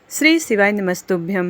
श्री शिवाय नमस्तुभ्यम।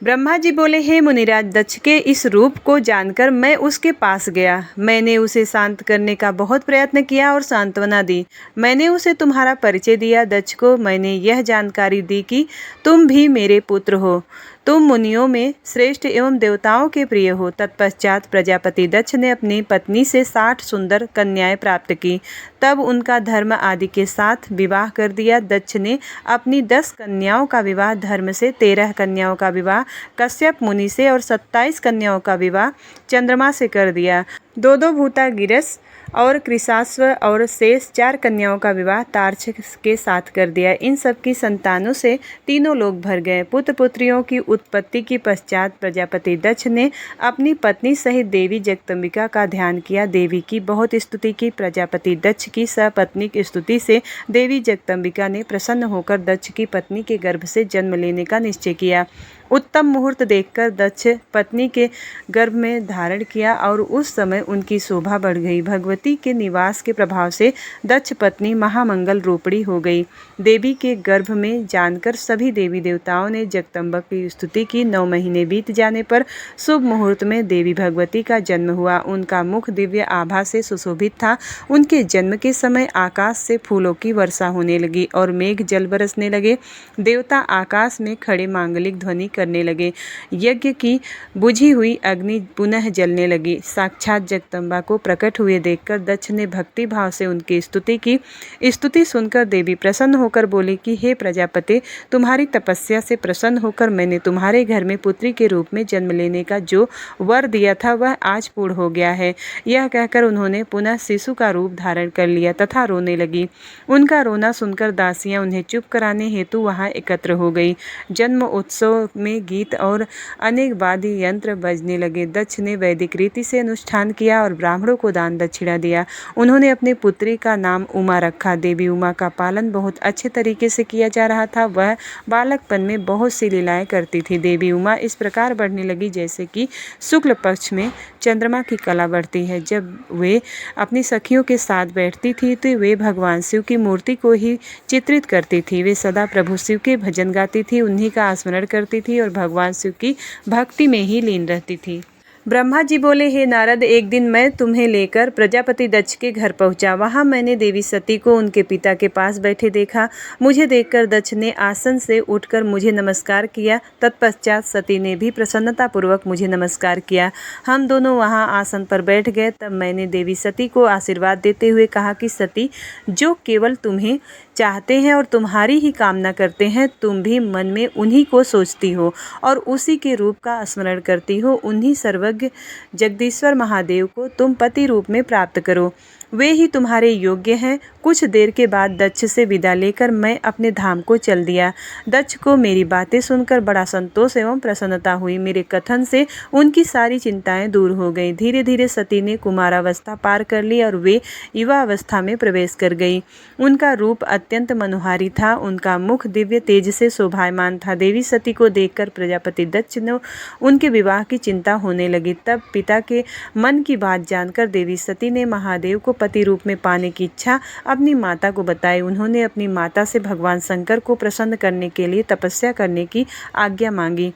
ब्रह्मा जी बोले, हे मुनिराज, दक्ष के इस रूप को जानकर मैं उसके पास गया। मैंने उसे शांत करने का बहुत प्रयत्न किया और सांत्वना दी। मैंने उसे तुम्हारा परिचय दिया। दक्ष को मैंने यह जानकारी दी कि तुम भी मेरे पुत्र हो, तुम मुनियों में श्रेष्ठ एवं देवताओं के प्रिय हो। तत्पश्चात प्रजापति दक्ष ने अपनी पत्नी से 60 सुंदर कन्याएं प्राप्त की। तब उनका धर्म आदि के साथ विवाह कर दिया। दक्ष ने अपनी 10 कन्याओं का विवाह धर्म से, 13 कन्याओं का विवाह कश्यप मुनि से और 27 कन्याओं का विवाह चंद्रमा से कर दिया। दो भूता गिरस और कृशाश्व और शेष 4 कन्याओं का विवाह तार्क्ष के साथ कर दिया। इन सब की संतानों से तीनों लोग भर गए। पुत्र पुत्रियों की उत्पत्ति के पश्चात प्रजापति दक्ष ने अपनी पत्नी सहित देवी जगदम्बिका का ध्यान किया। देवी की बहुत स्तुति की। प्रजापति दक्ष की सपत्नीक स्तुति से देवी जगदम्बिका ने प्रसन्न होकर दक्ष की पत्नी के गर्भ से जन्म लेने का निश्चय किया। उत्तम मुहूर्त देखकर दक्ष पत्नी के गर्भ में धारण किया और उस समय उनकी शोभा बढ़ गई। भगवती के निवास के प्रभाव से दक्ष पत्नी महामंगल रूपणी हो गई। देवी के गर्भ में जानकर सभी देवी देवताओं ने जगदम्बा की स्तुति की। 9 महीने बीत जाने पर शुभ मुहूर्त में देवी भगवती का जन्म हुआ। उनका मुख दिव्य आभा से सुशोभित था। उनके जन्म के समय आकाश से फूलों की वर्षा होने लगी और मेघ जल बरसने लगे। देवता आकाश में खड़े मांगलिक ध्वनि करने लगे। यज्ञ की बुझी हुई अग्नि पुनः जलने लगी। साक्षात जगदम्बा को प्रकट हुए देखकर दक्ष ने भक्ति भाव से उनकी स्तुति की। स्तुति सुनकर देवी प्रसन्न होकर बोली कि हे प्रजापति, तुम्हारी तपस्या से प्रसन्न होकर मैंने तुम्हारे घर में पुत्री के रूप में जन्म लेने का जो वर दिया था वह आज पूर्ण हो गया है। यह कहकर उन्होंने पुनः शिशु का रूप धारण कर लिया तथा रोने लगी। उनका रोना सुनकर दासियां उन्हें चुप कराने हेतु वहां एकत्र हो गई। जन्म उत्सव में गीत और अनेक वाद्य यंत्र बजने लगे। दक्ष ने वैदिक रीति से अनुष्ठान किया और ब्राह्मणों को दान दक्षिणा दिया। उन्होंने अपनी पुत्री का नाम उमा रखा। देवी उमा का पालन बहुत अच्छे तरीके से किया जा रहा था। वह बालकपन में बहुत सी लीलाएं करती थी। देवी उमा इस प्रकार बढ़ने लगी जैसे कि शुक्ल पक्ष में चंद्रमा की कला बढ़ती है। जब वे अपनी सखियों के साथ बैठती थी तो वे भगवान शिव की मूर्ति को ही चित्रित करती थी। वे सदा प्रभु शिव के भजन गाती थी, उन्हीं का स्मरण करती थी और भगवान शिव की भक्ति में ही लीन रहती थी। ब्रह्मा जी बोले, हे नारद, एक दिन मैं तुम्हें लेकर प्रजापति दक्ष के घर पहुंचा। वहां मैंने देवी सती को उनके पिता के पास बैठे देखा। मुझे देखकर दक्ष ने आसन से उठकर मुझे नमस्कार किया। तत्पश्चात सती ने भी प्रसन्नतापूर्वक मुझे नमस्कार किया। हम दोनों वहां आसन पर बैठ गए। तब मैंने देवी सती को आशीर्वाद देते हुए कहा कि सती, जो केवल तुम्हें चाहते हैं और तुम्हारी ही कामना करते हैं, तुम भी मन में उन्हीं को सोचती हो और उसी के रूप का स्मरण करती हो। उन्हीं सर्वज्ञ जगदीश्वर महादेव को तुम पति रूप में प्राप्त करो, वे ही तुम्हारे योग्य हैं। कुछ देर के बाद दक्ष से विदा लेकर मैं अपने धाम को चल दिया। दक्ष को मेरी बातें सुनकर बड़ा संतोष एवं प्रसन्नता हुई। मेरे कथन से उनकी सारी चिंताएं दूर हो गई। धीरे धीरे सती ने कुमारावस्था पार कर ली और वे युवा अवस्था में प्रवेश कर गई। उनका रूप अत्यंत मनोहारी था। उनका मुख दिव्य तेज से शोभायमान था। देवी सती को देखकर प्रजापति दक्ष ने उनके विवाह की चिंता होने लगी। तब पिता के मन की बात जानकर देवी सती ने महादेव को पति रूप में पाने की इच्छा अपनी माता को बताई। उन्होंने अपनी माता से भगवान शंकर को प्रसन्न करने के लिए तपस्या करने की आज्ञा मांगी।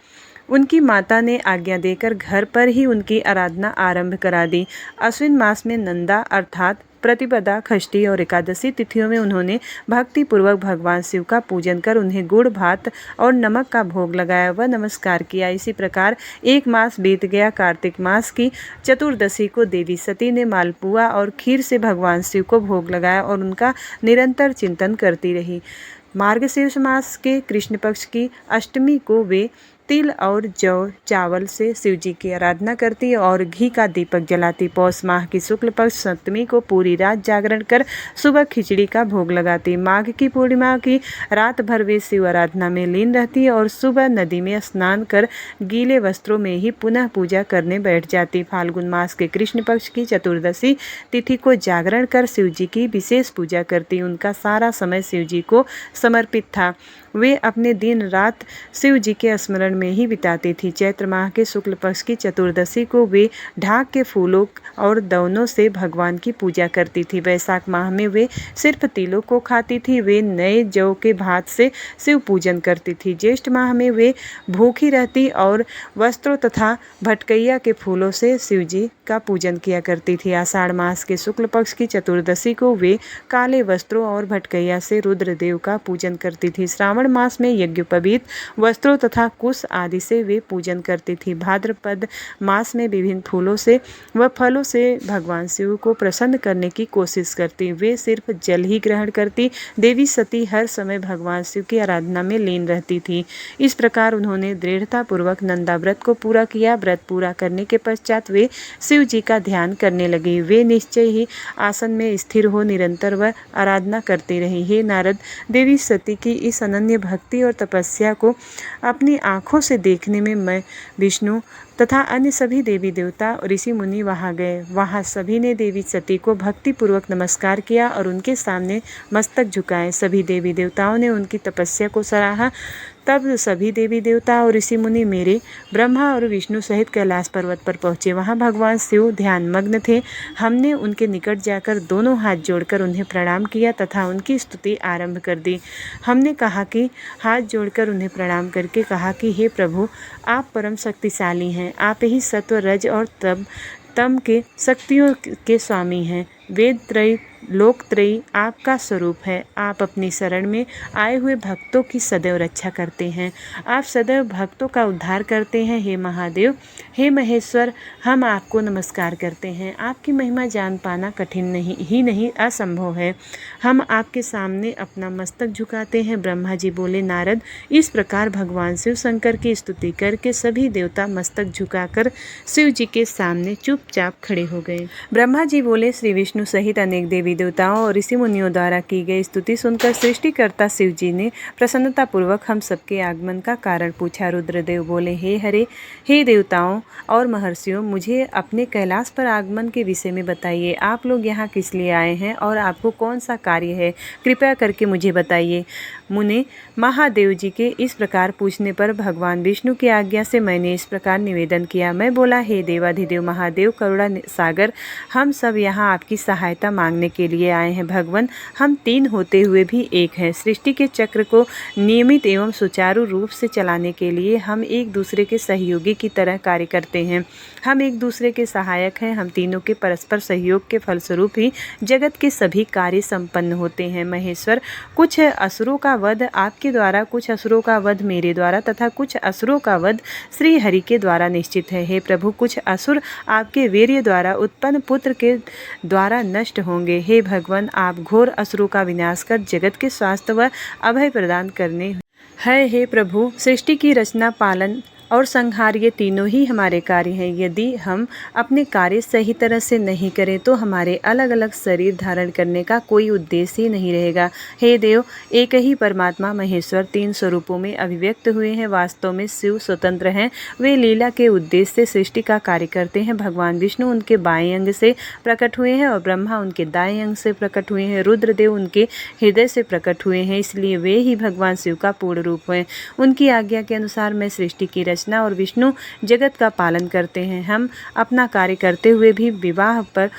उनकी माता ने आज्ञा देकर घर पर ही उनकी आराधना आरंभ करा दी। अश्विन मास में नंदा अर्थात प्रतिपदा, षष्ठी और एकादशी तिथियों में उन्होंने भक्ति पूर्वक भगवान शिव का पूजन कर उन्हें गुड़ भात और नमक का भोग लगाया व नमस्कार किया। इसी प्रकार 1 मास बीत गया। कार्तिक मास की चतुर्दशी को देवी सती ने मालपुआ और खीर से भगवान शिव को भोग लगाया और उनका निरंतर चिंतन करती रही। मार्गशीर्ष मास के कृष्ण पक्ष की अष्टमी को वे तिल और जौ चावल से शिव जी की आराधना करती और घी का दीपक जलाती। पौष माह की शुक्ल पक्ष सप्तमी को पूरी रात जागरण कर सुबह खिचड़ी का भोग लगाती। माघ की पूर्णिमा की रात भर वे शिव आराधना में लीन रहती और सुबह नदी में स्नान कर गीले वस्त्रों में ही पुनः पूजा करने बैठ जाती। फाल्गुन मास के कृष्ण पक्ष की चतुर्दशी तिथि को जागरण कर शिव जी की विशेष पूजा करती। उनका सारा समय शिव जी को समर्पित था। वे अपने दिन रात शिव जी के स्मरण में ही बिताती थी। चैत्र माह के शुक्ल पक्ष की चतुर्दशी को वे ढाक के फूलों और दवनों से भगवान की पूजा करती थी। वैशाख माह में वे सिर्फ तिलों को खाती थी। वे नए जौ के भात से शिव पूजन करती थी। ज्येष्ठ माह में वे भूखी रहती और वस्त्रों तथा भटकैया के फूलों से शिव जी का पूजन किया करती थी। आषाढ़ मास के शुक्ल पक्ष की चतुर्दशी को वे काले वस्त्रों और भटकैया से रुद्रदेव का पूजन करती थी। श्रावण मास में यज्ञोपवीत वस्त्रों तथा कुश आदि से वे पूजन करती थी। भाद्रपद मास में विभिन्न फूलों से व फलों से भगवान शिव को प्रसन्न करने की कोशिश करती। वे सिर्फ जल ही ग्रहण करती। देवी सती हर समय भगवान शिव की आराधना में लीन रहती थी। इस प्रकार उन्होंने दृढ़तापूर्वक नंदा व्रत को पूरा किया। व्रत पूरा करने के पश्चात वे शिव जी का ध्यान करने लगी। वे निश्चय ही आसन में स्थिर हो निरंतर वह आराधना करती रही। हे नारद, देवी सती की इस अनन्य भक्ति और तपस्या को अपनी आँखों से देखने में मैं, विष्णु तथा अन्य सभी देवी देवता ऋषि मुनि वहाँ गए। वहाँ सभी ने देवी सती को भक्तिपूर्वक नमस्कार किया और उनके सामने मस्तक झुकाए। सभी देवी देवताओं ने उनकी तपस्या को सराहा। तब सभी देवी देवता और ऋषि मुनि मेरे, ब्रह्मा और विष्णु सहित कैलाश पर्वत पर पहुँचे। वहाँ भगवान शिव ध्यान मग्न थे। हमने उनके निकट जाकर दोनों हाथ जोड़कर उन्हें प्रणाम किया तथा उनकी स्तुति आरंभ कर दी। हमने कहा कि हाथ जोड़कर उन्हें प्रणाम करके कहा कि हे प्रभु, आप परम शक्तिशाली हैं। आप ही सत्व, रज और तम के शक्तियों के स्वामी हैं। वेद त्रयी, लोक त्रयी आपका स्वरूप है। आप अपनी शरण में आए हुए भक्तों की सदैव रक्षा करते हैं। आप सदैव भक्तों का उद्धार करते हैं। हे महादेव, हे महेश्वर, हम आपको नमस्कार करते हैं। आपकी महिमा जान पाना कठिन नहीं असंभव है। हम आपके सामने अपना मस्तक झुकाते हैं। ब्रह्मा जी बोले, नारद, इस प्रकार भगवान शिव शंकर की स्तुति करके सभी देवता मस्तक झुकाकर शिव जी के सामने चुपचाप खड़े हो गए। ब्रह्मा जी बोले, श्री विष्णु सहित अनेक देवी देवताओं और ऋषि मुनियों द्वारा की गई स्तुति सुनकर सृष्टिकर्ता शिव जी ने प्रसन्नतापूर्वक हम सबके आगमन का कारण पूछा। रुद्रदेव बोले, हे हरे, हे देवताओं और महर्षियों, मुझे अपने कैलाश पर आगमन के विषय में बताइए। आप लोग यहाँ किस लिए आए हैं और आपको कौन सा कार्य है? कृपया करके मुझे बताइए। मुने महादेव जी के इस प्रकार पूछने पर भगवान विष्णु की आज्ञा से मैंने इस प्रकार निवेदन किया। मैं बोला, हे देवाधिदेव महादेव, करुणा सागर, हम सब यहाँ आपकी सहायता मांगने के लिए आए हैं। भगवान, हम तीन होते हुए भी एक हैं। सृष्टि के चक्र को नियमित एवं सुचारू रूप से चलाने के लिए हम एक दूसरे के सहयोगी की तरह कार्य करते हैं। हम एक दूसरे के सहायक हैं। हम तीनों के परस्पर सहयोग के फलस्वरूप ही जगत के सभी कार्य संपन्न होते हैं। महेश्वर, कुछ असुरों का वध आपके द्वारा, कुछ असुरों का वध मेरे द्वारा तथा कुछ असुरों का वध श्री हरि के द्वारा निश्चित है। हे प्रभु, कुछ असुर आपके वीर्य द्वारा उत्पन्न पुत्र के द्वारा नष्ट होंगे। हे भगवान, आप घोर असुरों का विनाश कर जगत के स्वास्थ्य व अभय प्रदान करने है। हे प्रभु, सृष्टि की रचना, पालन और संहार, ये तीनों ही हमारे कार्य हैं। यदि हम अपने कार्य सही तरह से नहीं करें तो हमारे अलग अलग शरीर धारण करने का कोई उद्देश्य ही नहीं रहेगा। हे देव, एक ही परमात्मा महेश्वर तीन स्वरूपों में अभिव्यक्त हुए हैं। वास्तव में शिव स्वतंत्र हैं। वे लीला के उद्देश्य से सृष्टि का कार्य करते हैं। भगवान विष्णु उनके बाएं अंग से प्रकट हुए हैं और ब्रह्मा उनके दाएं अंग से प्रकट हुए हैं। रुद्रदेव उनके हृदय से प्रकट हुए हैं, इसलिए वे ही भगवान शिव का पूर्ण रूप हैं। उनकी आज्ञा के अनुसार मैं सृष्टि की रचना और विष्णु जगत का पालन करते हैं। हम अपना कार्य करते हुए भी विवाह पर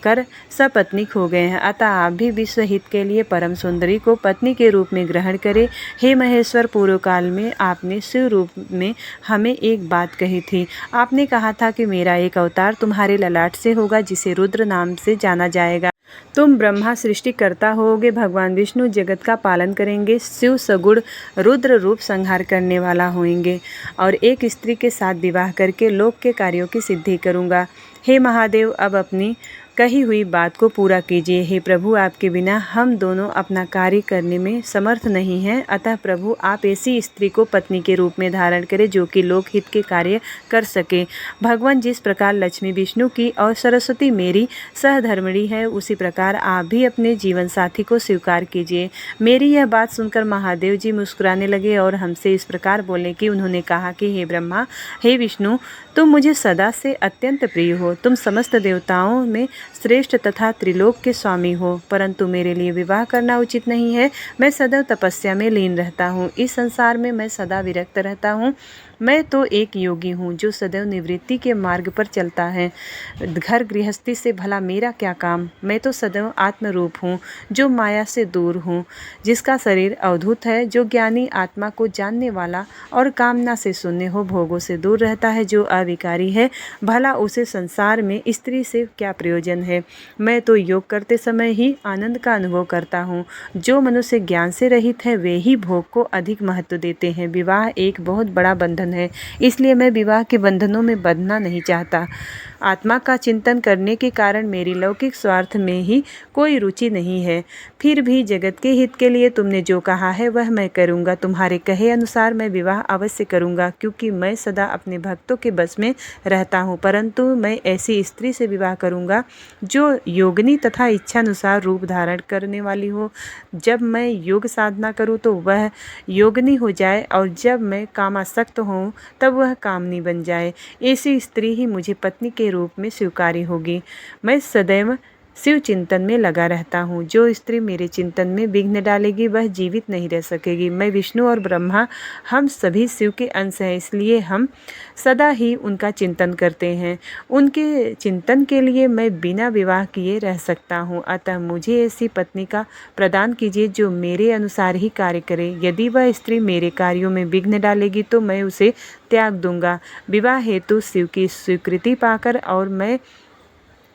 कर सपत्नीक हो गए हैं। अतः आप भी विश्व हित के लिए परम सुंदरी को पत्नी के रूप में ग्रहण करें। हे महेश्वर, पूर्व काल में आपने शिव रूप में हमें एक बात कही थी। आपने कहा था कि मेरा एक अवतार तुम्हारे ललाट से होगा जिसे रुद्र नाम से जाना जाएगा। तुम ब्रह्मा सृष्टिकर्ता होगे, भगवान विष्णु जगत का पालन करेंगे, शिव सगुण रुद्र रूप संहार करने वाला होंगे और एक स्त्री के साथ विवाह करके लोक के कार्यों की सिद्धि करूँगा। हे महादेव, अब अपनी कही हुई बात को पूरा कीजिए। हे प्रभु, आपके बिना हम दोनों अपना कार्य करने में समर्थ नहीं हैं। अतः प्रभु, आप ऐसी स्त्री को पत्नी के रूप में धारण करें जो कि लोक हित के कार्य कर सके। भगवान, जिस प्रकार लक्ष्मी विष्णु की और सरस्वती मेरी सहधर्मिणी है, उसी प्रकार आप भी अपने जीवन साथी को स्वीकार कीजिए। मेरी यह बात सुनकर महादेव जी मुस्कुराने लगे और हमसे इस प्रकार बोले कि उन्होंने कहा कि हे ब्रह्मा, हे विष्णु, तुम मुझे सदा से अत्यंत प्रिय हो। तुम समस्त देवताओं में श्रेष्ठ तथा त्रिलोक के स्वामी हो, परंतु मेरे लिए विवाह करना उचित नहीं है। मैं सदैव तपस्या में लीन रहता हूँ, इस संसार में मैं सदा विरक्त रहता हूँ। मैं तो एक योगी हूँ जो सदैव निवृत्ति के मार्ग पर चलता है। घर गृहस्थी से भला मेरा क्या काम। मैं तो सदैव आत्मरूप हूँ जो माया से दूर हूँ, जिसका शरीर अवधूत है, जो ज्ञानी आत्मा को जानने वाला और कामना से शून्य हो, भोगों से दूर रहता है, जो अविकारी है। भला उसे संसार में स्त्री से क्या प्रयोजन है। मैं तो योग करते समय ही आनंद का अनुभव करता हूँ। जो मनुष्य ज्ञान से रहित है वे ही भोग को अधिक महत्व देते हैं। विवाह एक बहुत बड़ा बंधन है, इसलिए मैं विवाह के बंधनों में बंधना नहीं चाहता। आत्मा का चिंतन करने के कारण मेरी लौकिक स्वार्थ में ही कोई रुचि नहीं है। फिर भी जगत के हित के लिए तुमने जो कहा है वह मैं करूँगा। तुम्हारे कहे अनुसार मैं विवाह अवश्य करूँगा, क्योंकि मैं सदा अपने भक्तों के बस में रहता हूँ। परंतु मैं ऐसी स्त्री से विवाह करूँगा जो योगिनी तथा इच्छानुसार रूप धारण करने वाली हो। जब मैं योग साधना करूँ तो वह योगिनी हो जाए, और जब मैं कामासक्त हूँ तब वह कामनी बन जाए। ऐसी स्त्री ही मुझे पत्नी के रूप में स्वीकारी होगी। मैं सदैव शिव चिंतन में लगा रहता हूँ। जो स्त्री मेरे चिंतन में विघ्न डालेगी वह जीवित नहीं रह सकेगी। मैं विष्णु और ब्रह्मा हम सभी शिव के अंश हैं, इसलिए हम सदा ही उनका चिंतन करते हैं। उनके चिंतन के लिए मैं बिना विवाह किए रह सकता हूँ। अतः मुझे ऐसी पत्नी का प्रदान कीजिए जो मेरे अनुसार ही कार्य करे। यदि वह स्त्री मेरे कार्यों में विघ्न डालेगी तो मैं उसे त्याग दूंगा। विवाह हेतु शिव की स्वीकृति पाकर और मैं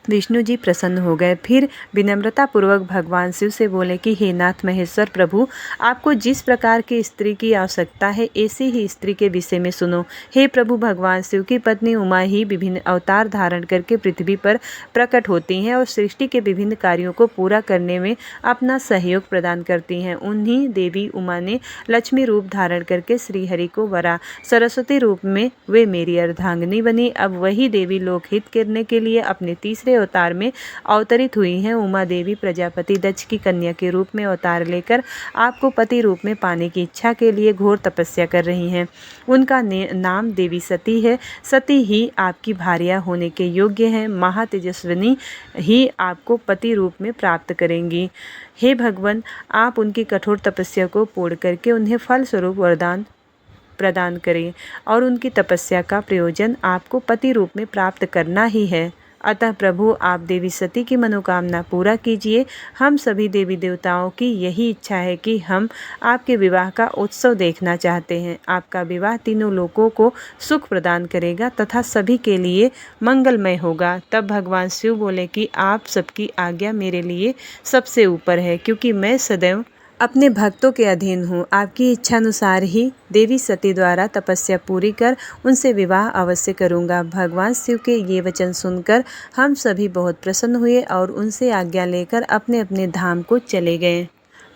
विष्णु जी प्रसन्न हो गए। फिर विनम्रतापूर्वक भगवान शिव से बोले कि हे नाथ महेश्वर प्रभु, आपको जिस प्रकार की स्त्री की आवश्यकता है ऐसी ही स्त्री के विषय में सुनो। हे प्रभु, भगवान शिव की पत्नी उमा ही विभिन्न अवतार धारण करके पृथ्वी पर प्रकट होती हैं और सृष्टि के विभिन्न कार्यों को पूरा करने में अपना सहयोग प्रदान करती हैं। उन्हीं देवी उमा ने लक्ष्मी रूप धारण करके श्रीहरि को वरा, सरस्वती रूप में वे मेरी अर्धांगिनी बनी। अब वही देवी लोकहित करने के लिए अपने तीसरे अवतार में अवतरित हुई हैं। उमा देवी प्रजापति दक्ष की कन्या के रूप में अवतार लेकर आपको पति रूप में पाने की इच्छा के लिए घोर तपस्या कर रही हैं। उनका नाम देवी सती है। सती ही आपकी भार्या होने के योग्य हैं। महातेजस्विनी ही आपको पति रूप में प्राप्त करेंगी। हे भगवान, आप उनकी कठोर तपस्या को पूर्ण करके उन्हें फल स्वरूप वरदान प्रदान करें, और उनकी तपस्या का प्रयोजन आपको पति रूप में प्राप्त करना ही है। अतः प्रभु, आप देवी सती की मनोकामना पूरा कीजिए। हम सभी देवी देवताओं की यही इच्छा है कि हम आपके विवाह का उत्सव देखना चाहते हैं। आपका विवाह तीनों लोकों को सुख प्रदान करेगा तथा सभी के लिए मंगलमय होगा। तब भगवान शिव बोले कि आप सबकी आज्ञा मेरे लिए सबसे ऊपर है, क्योंकि मैं सदैव अपने भक्तों के अधीन हूँ। आपकी इच्छानुसार ही देवी सती द्वारा तपस्या पूरी कर उनसे विवाह अवश्य करूँगा। भगवान शिव के ये वचन सुनकर हम सभी बहुत प्रसन्न हुए और उनसे आज्ञा लेकर अपने अपने धाम को चले गए।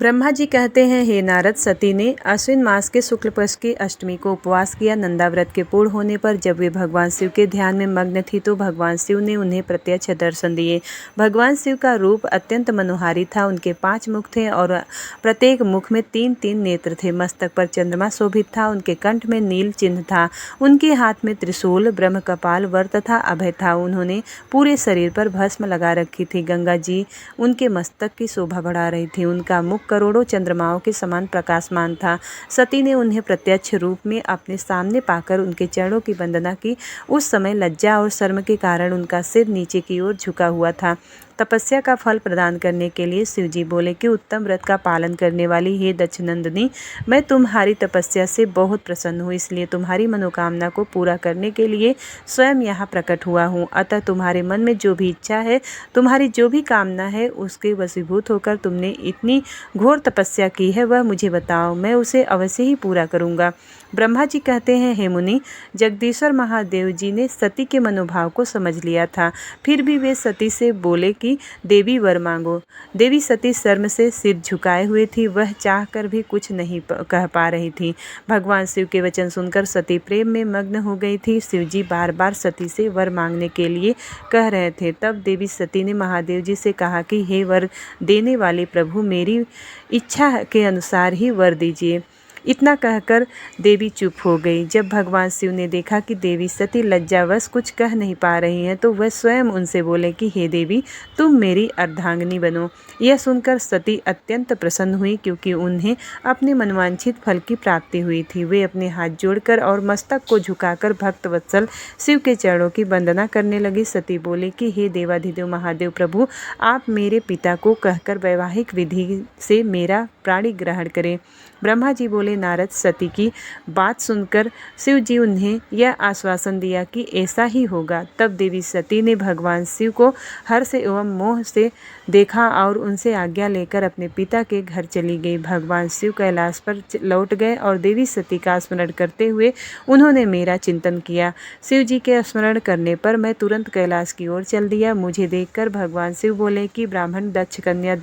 ब्रह्मा जी कहते हैं, हे नारद, सती ने अश्विन मास के शुक्ल पक्ष की अष्टमी को उपवास किया। नंदा व्रत के पूर्ण होने पर जब वे भगवान शिव के ध्यान में मग्न थी तो भगवान शिव ने उन्हें प्रत्यक्ष दर्शन दिए। भगवान शिव का रूप अत्यंत मनोहारी था। उनके 5 मुख थे और प्रत्येक मुख में 3-3 नेत्र थे। मस्तक पर चंद्रमा शोभित था। उनके कंठ में नील चिन्ह था। उनके हाथ में त्रिशूल, ब्रह्म कपाल, वर तथा अभय था। उन्होंने पूरे शरीर पर भस्म लगा रखी थी। गंगा जी उनके मस्तक की शोभा बढ़ा रही थी। उनका मुख करोड़ों चंद्रमाओं के समान प्रकाशमान था। सती ने उन्हें प्रत्यक्ष रूप में अपने सामने पाकर उनके चरणों की वंदना की। उस समय लज्जा और शर्म के कारण उनका सिर नीचे की ओर झुका हुआ था। तपस्या का फल प्रदान करने के लिए शिवजी बोले कि उत्तम व्रत का पालन करने वाली हे दक्षनंदिनी, मैं तुम्हारी तपस्या से बहुत प्रसन्न हूँ, इसलिए तुम्हारी मनोकामना को पूरा करने के लिए स्वयं यहाँ प्रकट हुआ हूँ। अतः तुम्हारे मन में जो भी इच्छा है, तुम्हारी जो भी कामना है, उसके वशीभूत होकर तुमने इतनी घोर तपस्या की है वह मुझे बताओ, मैं उसे अवश्य ही पूरा करूँगा। ब्रह्मा जी कहते हैं, हे मुनि, जगदीश्वर महादेव जी ने सती के मनोभाव को समझ लिया था। फिर भी वे सती से बोले कि देवी वर मांगो। देवी सती शर्म से सिर झुकाए हुए थी। वह चाह कर भी कुछ नहीं कह पा रही थी। भगवान शिव के वचन सुनकर सती प्रेम में मग्न हो गई थी। शिव जी बार बार सती से वर मांगने के लिए कह रहे थे। तब देवी सती ने महादेव जी से कहा कि हे वर देने वाले प्रभु, मेरी इच्छा के अनुसार ही वर दीजिए। इतना कहकर देवी चुप हो गई। जब भगवान शिव ने देखा कि देवी सती लज्जावश कुछ कह नहीं पा रही हैं तो वह स्वयं उनसे बोले कि हे देवी, तुम मेरी अर्धांगिनी बनो। यह सुनकर सती अत्यंत प्रसन्न हुई, क्योंकि उन्हें अपने मनवांछित फल की प्राप्ति हुई थी। वे अपने हाथ जोड़कर और मस्तक को झुकाकर भक्त वत्सल शिव के चरणों की वंदना करने लगी। सती बोली कि हे देवाधिदेव महादेव प्रभु, आप मेरे पिता को कहकर वैवाहिक विधि से मेरा प्राणी ग्रहण करें। ब्रह्मा जी बोले, नारद, सती की बात सुनकर शिव जी उन्हें यह आश्वासन दिया कि ऐसा ही होगा। तब देवी सती ने भगवान शिव को हर्ष एवं मोह से देखा और उनसे आज्ञा लेकर अपने पिता के घर चली गई। भगवान शिव कैलाश पर लौट गए और देवी सती का स्मरण करते हुए उन्होंने मेरा चिंतन किया। शिव जी के स्मरण करने पर मैं तुरंत कैलाश की ओर चल दिया। मुझे देखकर भगवान शिव बोले कि ब्राह्मण दक्ष कन्या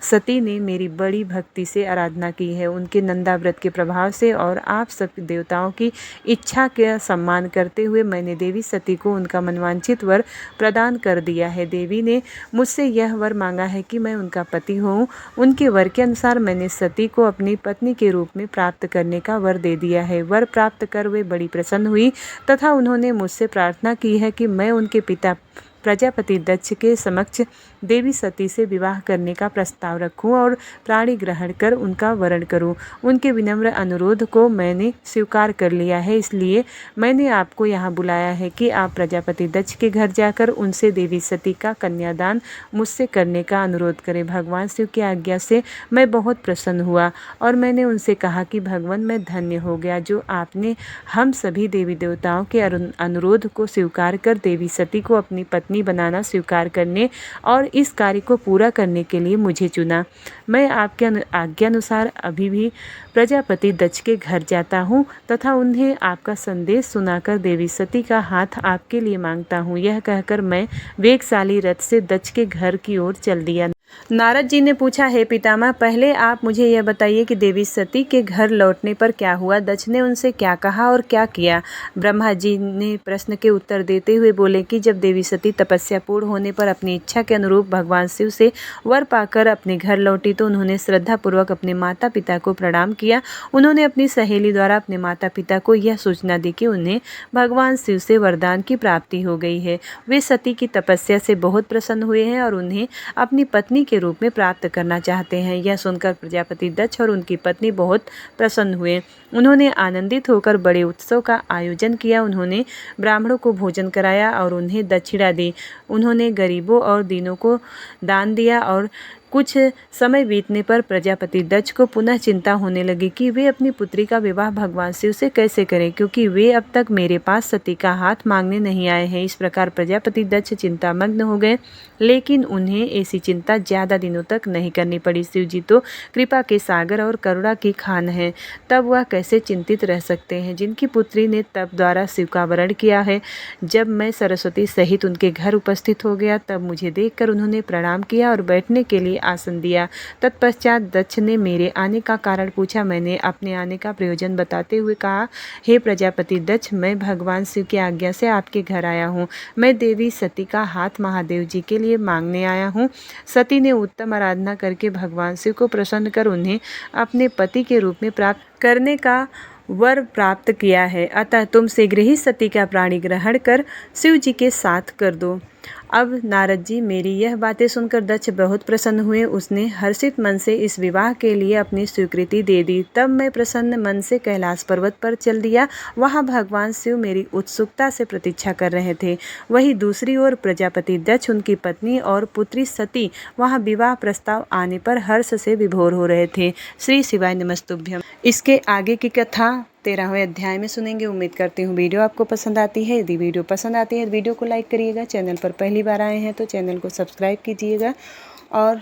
सती ने मेरी बड़ी भक्ति से आराधना की है। उनके नंदा व्रत के प्रभाव से और आप सब देवताओं की इच्छा का सम्मान करते हुए मैंने देवी सती को उनका मनवांछित वर प्रदान कर दिया है। देवी ने मुझसे यह वर मांगा है कि मैं उनका पति हूँ। उनके वर के अनुसार मैंने सती को अपनी पत्नी के रूप में प्राप्त करने का वर दे दिया है। वर प्राप्त कर वे बड़ी प्रसन्न हुई तथा उन्होंने मुझसे प्रार्थना की है कि मैं उनके पिता प्रजापति दक्ष के समक्ष देवी सती से विवाह करने का प्रस्ताव रखूं और प्राणी ग्रहण कर उनका वरण करूं। उनके विनम्र अनुरोध को मैंने स्वीकार कर लिया है, इसलिए मैंने आपको यहाँ बुलाया है कि आप प्रजापति दक्ष के घर जाकर उनसे देवी सती का कन्यादान मुझसे करने का अनुरोध करें। भगवान शिव की आज्ञा से मैं बहुत प्रसन्न हुआ और मैंने उनसे कहा कि भगवान, मैं धन्य हो गया जो आपने हम सभी देवी देवताओं के अनुरोध को स्वीकार कर देवी सती को अपनी पत्नी बनाना स्वीकार करने और इस कार्य को पूरा करने के लिए मुझे चुना। मैं आपके आज्ञानुसार अभी भी प्रजापति दक्ष के घर जाता हूँ तथा उन्हें आपका संदेश सुनाकर देवी सती का हाथ आपके लिए मांगता हूँ। यह कहकर मैं वेगशाली रथ से दक्ष के घर की ओर चल दिया। नारद जी ने पूछा, हे पितामह, पहले आप मुझे यह बताइए कि देवी सती के घर लौटने पर क्या हुआ? दक्ष ने उनसे क्या कहा और क्या किया? ब्रह्मा जी ने प्रश्न के उत्तर देते हुए बोले कि जब देवी सती तपस्या पूर्ण होने पर अपनी इच्छा के अनुरूप भगवान शिव से वर पाकर अपने घर लौटी तो उन्होंने श्रद्धापूर्वक अपने माता पिता को प्रणाम किया। उन्होंने अपनी सहेली द्वारा अपने माता पिता को यह सूचना दी कि उन्हें भगवान शिव से वरदान की प्राप्ति हो गई है। वे सती की तपस्या से बहुत प्रसन्न हुए हैं और उन्हें अपनी पत्नी के रूप में प्राप्त करना चाहते हैं। यह सुनकर प्रजापति दक्ष और उनकी पत्नी बहुत प्रसन्न हुए। उन्होंने आनंदित होकर बड़े उत्सव का आयोजन किया। उन्होंने ब्राह्मणों को भोजन कराया और उन्हें दक्षिणा दी। उन्होंने गरीबों और दीनों को दान दिया और कुछ समय बीतने पर प्रजापति दक्ष को पुनः चिंता होने लगी कि वे अपनी पुत्री का विवाह भगवान शिव से कैसे करें, क्योंकि वे अब तक मेरे पास सती का हाथ मांगने नहीं आए हैं। इस प्रकार प्रजापति दक्ष चिंतामग्न हो गए, लेकिन उन्हें ऐसी चिंता ज़्यादा दिनों तक नहीं करनी पड़ी। शिव जी तो कृपा के सागर और करुणा की खान हैं, तब वह कैसे चिंतित रह सकते हैं जिनकी पुत्री ने तप द्वारा शिव का वरण किया है। जब मैं सरस्वती सहित उनके घर उपस्थित हो गया तब मुझे देखकर उन्होंने प्रणाम किया और बैठने के लिए आसन दिया। तत्पश्चात दक्ष ने मेरे आने का कारण पूछा। मैंने अपने आने का प्रयोजन बताते हुए कहा, हे प्रजापति दक्ष, मैं भगवान शिव की आज्ञा से आपके घर आया हूँ। मैं देवी सती का हाथ महादेव जी के लिए मांगने आया हूँ। सती ने उत्तम आराधना करके भगवान शिव को प्रसन्न कर उन्हें अपने पति के रूप में प्राप्त करने का वर प्राप्त किया है। अतः तुम शीघ्र ही सती का प्राणी ग्रहण कर शिव जी के साथ कर दो। अब नारद जी, मेरी यह बातें सुनकर दक्ष बहुत प्रसन्न हुए। उसने हर्षित मन से इस विवाह के लिए अपनी स्वीकृति दे दी। तब मैं प्रसन्न मन से कैलाश पर्वत पर चल दिया। वहाँ भगवान शिव मेरी उत्सुकता से प्रतीक्षा कर रहे थे। वहीं दूसरी ओर प्रजापति दक्ष, उनकी पत्नी और पुत्री सती वहाँ विवाह प्रस्ताव आने पर हर्ष से विभोर हो रहे थे। श्री शिवाय नमस्तुभ्यम। इसके आगे की कथा 13वें अध्याय में सुनेंगे। उम्मीद करती हूँ वीडियो आपको पसंद आती है। यदि वीडियो पसंद आती है तो वीडियो को लाइक करिएगा। चैनल पर पहली बार आए हैं तो चैनल को सब्सक्राइब कीजिएगा और